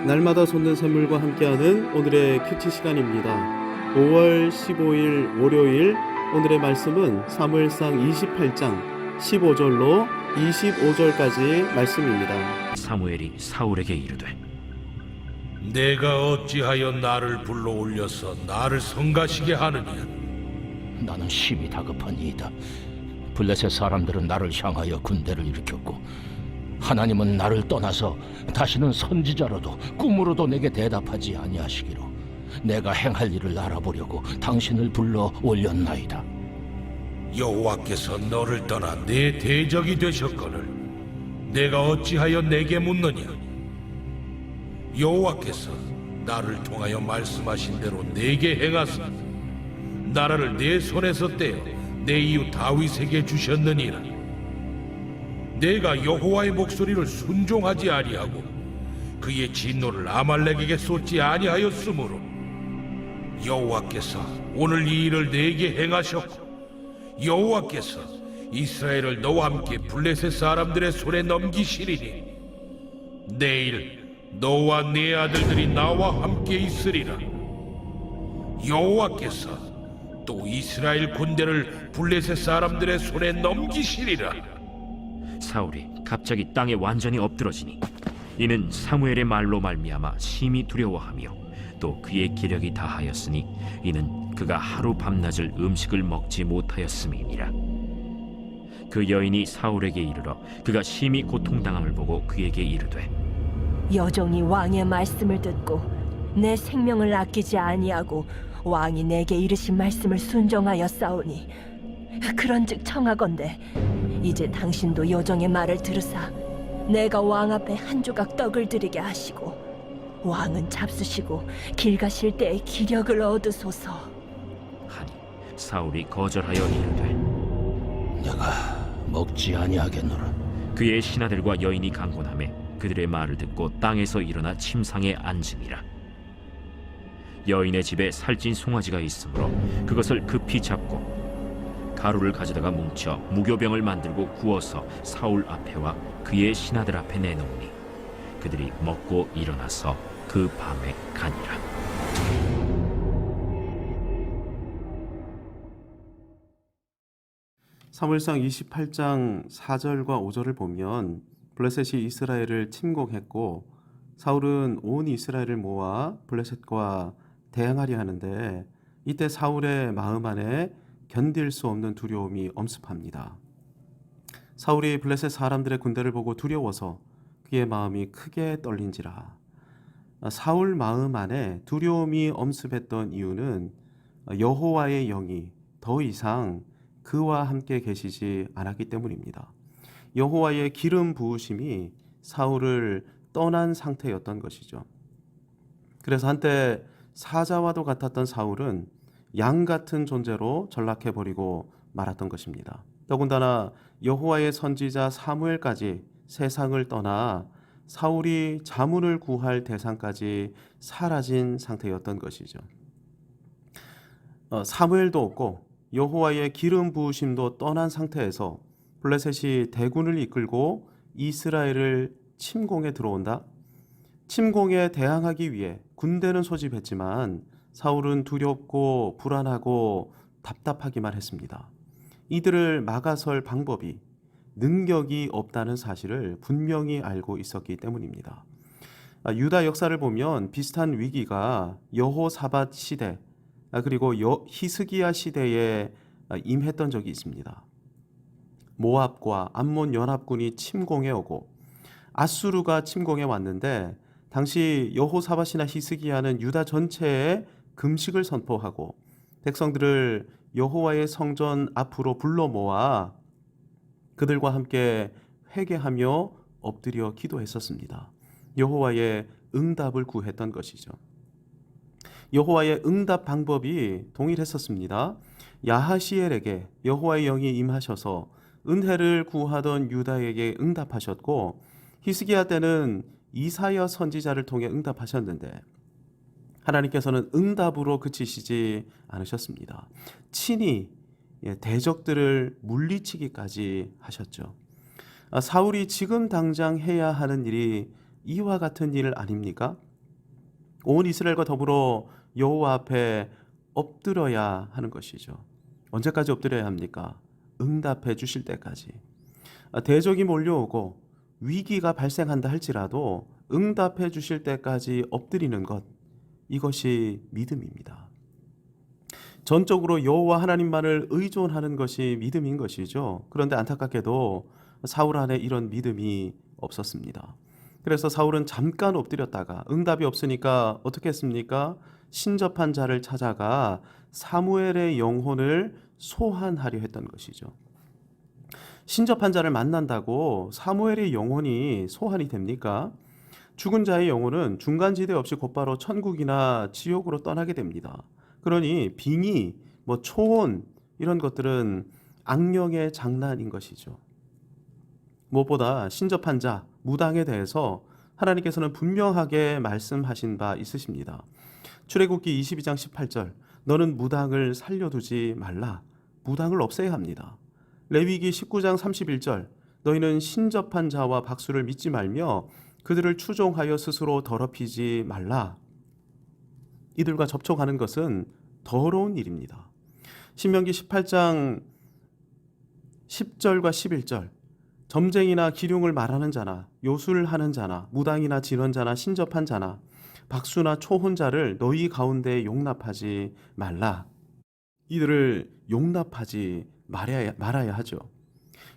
날마다 솟는 샘물과 함께하는 오늘의 큐티 시간입니다. 5월 15일 월요일 오늘의 말씀은 사무엘상 28장 15절로 25절까지 말씀입니다. 사무엘이 사울에게 이르되 내가 어찌하여 나를 불러 올려서 나를 성가시게 하느냐? 나는 심히 다급하니이다. 블레셋 사람들은 나를 향하여 군대를 일으켰고 하나님은 나를 떠나서 다시는 선지자로도 꿈으로도 내게 대답하지 아니하시기로 내가 행할 일을 알아보려고 당신을 불러 올렸나이다. 여호와께서 너를 떠나 내 대적이 되셨거늘 내가 어찌하여 내게 묻느냐? 여호와께서 나를 통하여 말씀하신 대로 내게 행하사 나라를 내 손에서 떼어 내 이웃 다윗에게 주셨느니라. 내가 여호와의 목소리를 순종하지 아니하고 그의 진노를 아말렉에게 쏟지 아니하였으므로 여호와께서 오늘 이 일을 내게 행하셨고 여호와께서 이스라엘을 너와 함께 블레셋 사람들의 손에 넘기시리니 내일 너와 네 아들들이 나와 함께 있으리라. 여호와께서 또 이스라엘 군대를 블레셋 사람들의 손에 넘기시리라. 사울이 갑자기 땅에 완전히 엎드러지니 이는 사무엘의 말로 말미암아 심히 두려워하며 또 그의 기력이 다하였으니 이는 그가 하루 밤낮을 음식을 먹지 못하였음이니라. 그 여인이 사울에게 이르러 그가 심히 고통당함을 보고 그에게 이르되 여종이 왕의 말씀을 듣고 내 생명을 아끼지 아니하고 왕이 내게 이르신 말씀을 순종하여 싸우니 그런즉 청하건대 이제 당신도 여종의 말을 들으사 내가 왕 앞에 한 조각 떡을 드리게 하시고 왕은 잡수시고 길 가실 때에 기력을 얻으소서 하니 사울이 거절하여 이르되 내가 먹지 아니하겠노라. 그의 신하들과 여인이 강권하매 그들의 말을 듣고 땅에서 일어나 침상에 앉으니라. 여인의 집에 살찐 송아지가 있으므로 그것을 급히 잡고 가루를 가져다가 뭉쳐 무교병을 만들고 구워서 사울 앞에와 그의 신하들 앞에 내놓으니 그들이 먹고 일어나서 그 밤에 가니라. 사무엘상 28장 4절과 5절을 보면 블레셋이 이스라엘을 침공했고 사울은 온 이스라엘을 모아 블레셋과 대항하려 하는데 이때 사울의 마음 안에 견딜 수 없는 두려움이 엄습합니다. 사울이 블레셋 사람들의 군대를 보고 두려워서 그의 마음이 크게 떨린지라. 사울 마음 안에 두려움이 엄습했던 이유는 여호와의 영이 더 이상 그와 함께 계시지 않았기 때문입니다. 여호와의 기름 부으심이 사울을 떠난 상태였던 것이죠. 그래서 한때 사자와도 같았던 사울은 양 같은 존재로 전락해버리고 말았던 것입니다. 더군다나 여호와의 선지자 사무엘까지 세상을 떠나 사울이 자문을 구할 대상까지 사라진 상태였던 것이죠. 사무엘도 없고 여호와의 기름 부으심도 떠난 상태에서 블레셋이 대군을 이끌고 이스라엘을 침공에 들어온다. 침공에 대항하기 위해 군대는 소집했지만 사울은 두렵고 불안하고 답답하기만 했습니다. 이들을 막아설 방법이 능력이 없다는 사실을 분명히 알고 있었기 때문입니다. 유다 역사를 보면 비슷한 위기가 여호사밧 시대 그리고 히스기야 시대에 임했던 적이 있습니다. 모압과 암몬 연합군이 침공해 오고 아수르가 침공해 왔는데 당시 여호사밧이나 히스기야는 유다 전체에 금식을 선포하고 백성들을 여호와의 성전 앞으로 불러 모아 그들과 함께 회개하며 엎드려 기도했었습니다. 여호와의 응답을 구했던 것이죠. 여호와의 응답 방법이 동일했었습니다. 야하시엘에게 여호와의 영이 임하셔서 은혜를 구하던 유다에게 응답하셨고 히스기야 때는 이사야 선지자를 통해 응답하셨는데 하나님께서는 응답으로 그치시지 않으셨습니다. 친히 대적들을 물리치기까지 하셨죠. 사울이 지금 당장 해야 하는 일이 이와 같은 일 아닙니까? 온 이스라엘과 더불어 여호와 앞에 엎드려야 하는 것이죠. 언제까지 엎드려야 합니까? 응답해 주실 때까지. 대적이 몰려오고 위기가 발생한다 할지라도 응답해 주실 때까지 엎드리는 것, 이것이 믿음입니다. 전적으로 여호와 하나님만을 의존하는 것이 믿음인 것이죠. 그런데 안타깝게도 사울 안에 이런 믿음이 없었습니다. 그래서 사울은 잠깐 엎드렸다가 응답이 없으니까 어떻게 했습니까? 신접한 자를 찾아가 사무엘의 영혼을 소환하려 했던 것이죠. 신접한 자를 만난다고 사무엘의 영혼이 소환이 됩니까? 죽은 자의 영혼은 중간지대 없이 곧바로 천국이나 지옥으로 떠나게 됩니다. 그러니 빙의, 초혼 이런 것들은 악령의 장난인 것이죠. 무엇보다 신접한 자, 무당에 대해서 하나님께서는 분명하게 말씀하신 바 있으십니다. 출애굽기 22장 18절, 너는 무당을 살려두지 말라. 무당을 없애야 합니다. 레위기 19장 31절, 너희는 신접한 자와 박수를 믿지 말며 그들을 추종하여 스스로 더럽히지 말라. 이들과 접촉하는 것은 더러운 일입니다. 신명기 18장 10절과 11절, 점쟁이나 기륭을 말하는 자나 요술하는 자나 무당이나 진언자나 신접한 자나 박수나 초혼자를 너희 가운데 용납하지 말라. 이들을 용납하지 말아야 하죠.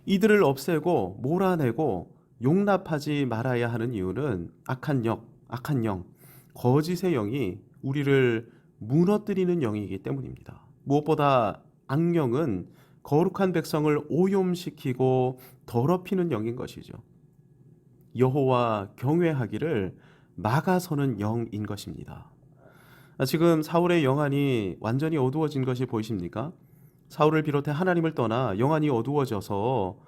이들을 없애고 몰아내고 용납하지 말아야 하는 이유는 악한 영, 거짓의 영이 우리를 무너뜨리는 영이기 때문입니다. 무엇보다 악령은 거룩한 백성을 오염시키고 더럽히는 영인 것이죠. 여호와 경외하기를 막아서는 영인 것입니다. 지금 사울의 영안이 완전히 어두워진 것이 보이십니까? 사울을 비롯해 하나님을 떠나 영안이 어두워져서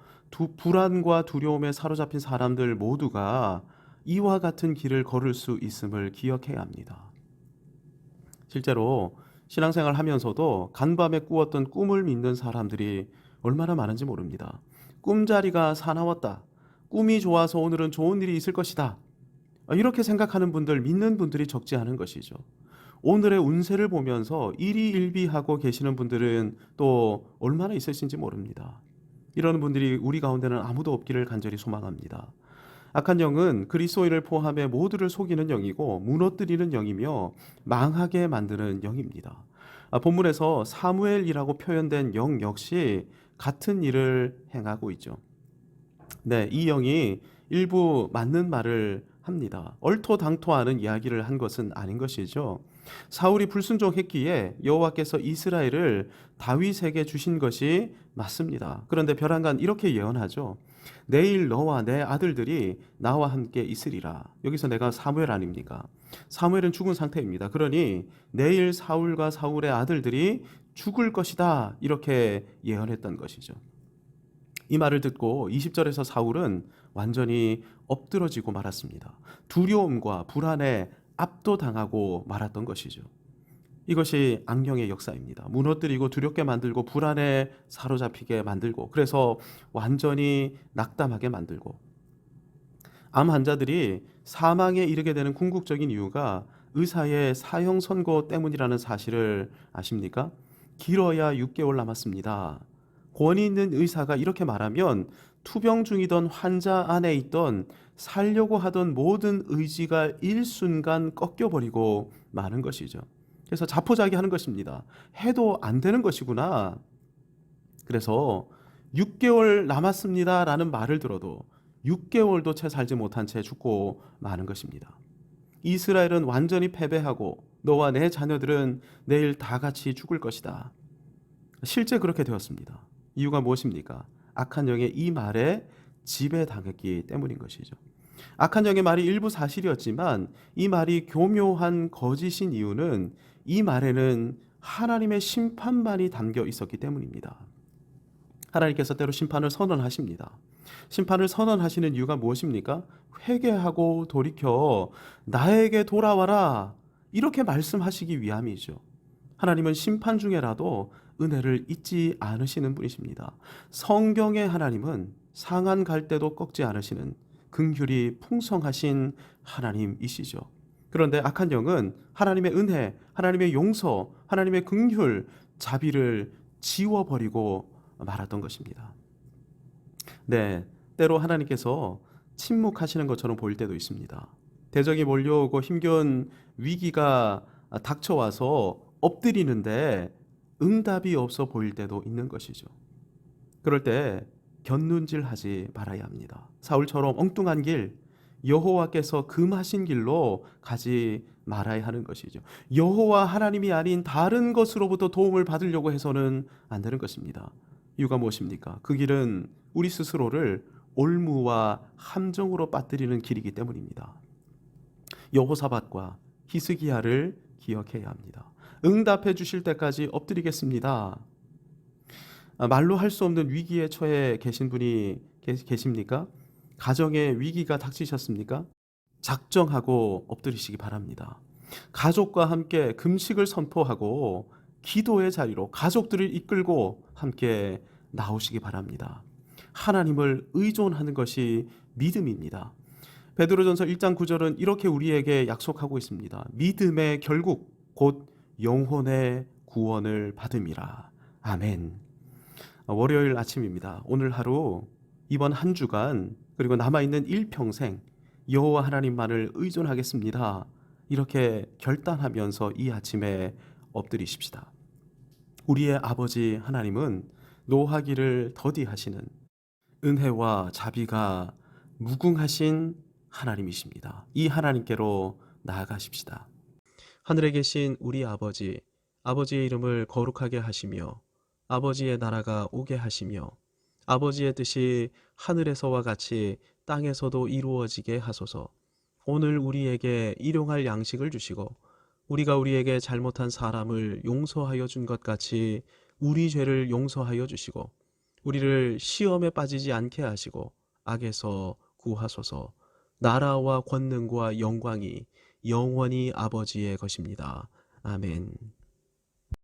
불안과 두려움에 사로잡힌 사람들 모두가 이와 같은 길을 걸을 수 있음을 기억해야 합니다. 실제로 신앙생활 하면서도 간밤에 꾸었던 꿈을 믿는 사람들이 얼마나 많은지 모릅니다. 꿈자리가 사나웠다. 꿈이 좋아서 오늘은 좋은 일이 있을 것이다. 이렇게 생각하는 분들, 믿는 분들이 적지 않은 것이죠. 오늘의 운세를 보면서 일희일비하고 계시는 분들은 또 얼마나 있으신지 모릅니다. 이런 분들이 우리 가운데는 아무도 없기를 간절히 소망합니다. 악한 영은 그리스도인을 포함해 모두를 속이는 영이고 무너뜨리는 영이며 망하게 만드는 영입니다. 본문에서 사무엘이라고 표현된 영 역시 같은 일을 행하고 있죠. 네, 이 영이 일부 맞는 말을 합니다. 얼토당토하는 이야기를 한 것은 아닌 것이죠. 사울이 불순종했기에 여호와께서 이스라엘을 다윗에게 주신 것이 맞습니다. 그런데 벼랑간 이렇게 예언하죠. 내일 너와 내 아들들이 나와 함께 있으리라. 여기서 내가 사무엘 아닙니까? 사무엘은 죽은 상태입니다. 그러니 내일 사울과 사울의 아들들이 죽을 것이다. 이렇게 예언했던 것이죠. 이 말을 듣고 20절에서 사울은 완전히 엎드러지고 말았습니다. 두려움과 불안에 압도당하고 말았던 것이죠. 이것이 악령의 역사입니다. 무너뜨리고 두렵게 만들고 불안에 사로잡히게 만들고 그래서 완전히 낙담하게 만들고 암 환자들이 사망에 이르게 되는 궁극적인 이유가 의사의 사형 선고 때문이라는 사실을 아십니까? 길어야 6개월 남았습니다. 권위 있는 의사가 이렇게 말하면 투병 중이던 환자 안에 있던 살려고 하던 모든 의지가 일순간 꺾여버리고 마는 것이죠. 그래서 자포자기하는 것입니다. 해도 안 되는 것이구나. 그래서 6개월 남았습니다 라는 말을 들어도 6개월도 채 살지 못한 채 죽고 마는 것입니다. 이스라엘은 완전히 패배하고 너와 내 자녀들은 내일 다 같이 죽을 것이다. 실제 그렇게 되었습니다. 이유가 무엇입니까? 악한 영의 이 말에 지배당했기 때문인 것이죠. 악한 영의 말이 일부 사실이었지만 이 말이 교묘한 거짓인 이유는 이 말에는 하나님의 심판만이 담겨 있었기 때문입니다. 하나님께서 때로 심판을 선언하십니다. 심판을 선언하시는 이유가 무엇입니까? 회개하고 돌이켜 나에게 돌아와라 이렇게 말씀하시기 위함이죠. 하나님은 심판 중에라도 은혜를 잊지 않으시는 분이십니다. 성경의 하나님은 상한 갈 때도 꺾지 않으시는 긍휼이 풍성하신 하나님이시죠. 그런데 악한 영은 하나님의 은혜, 하나님의 용서, 하나님의 긍휼, 자비를 지워버리고 말았던 것입니다. 네, 때로 하나님께서 침묵하시는 것처럼 보일 때도 있습니다. 대적이 몰려오고 힘겨운 위기가 닥쳐와서 엎드리는데 응답이 없어 보일 때도 있는 것이죠. 그럴 때 곁눈질하지 말아야 합니다. 사울처럼 엉뚱한 길, 여호와께서 금하신 길로 가지 말아야 하는 것이죠. 여호와 하나님이 아닌 다른 것으로부터 도움을 받으려고 해서는 안 되는 것입니다. 이유가 무엇입니까? 그 길은 우리 스스로를 올무와 함정으로 빠뜨리는 길이기 때문입니다. 여호사밧과 히스기야를 기억해야 합니다. 응답해 주실 때까지 엎드리겠습니다. 말로 할 수 없는 위기에 처해 계신 분이 계십니까? 가정에 위기가 닥치셨습니까? 작정하고 엎드리시기 바랍니다. 가족과 함께 금식을 선포하고 기도의 자리로 가족들을 이끌고 함께 나오시기 바랍니다. 하나님을 의존하는 것이 믿음입니다. 베드로전서 1장 9절은 이렇게 우리에게 약속하고 있습니다. 믿음의 결국 곧 영혼의 구원을 받음이라. 아멘. 월요일 아침입니다. 오늘 하루, 이번 한 주간, 그리고 남아있는 일평생 여호와 하나님만을 의존하겠습니다. 이렇게 결단하면서 이 아침에 엎드리십시다. 우리의 아버지 하나님은 노하기를 더디하시는 은혜와 자비가 무궁하신 하나님이십니다. 이 하나님께로 나아가십시다. 하늘에 계신 우리 아버지, 아버지의 이름을 거룩하게 하시며 아버지의 나라가 오게 하시며 아버지의 뜻이 하늘에서와 같이 땅에서도 이루어지게 하소서. 오늘 우리에게 일용할 양식을 주시고 우리가 우리에게 잘못한 사람을 용서하여 준 것 같이 우리 죄를 용서하여 주시고 우리를 시험에 빠지지 않게 하시고 악에서 구하소서. 나라와 권능과 영광이 영원히 아버지의 것입니다. 아멘.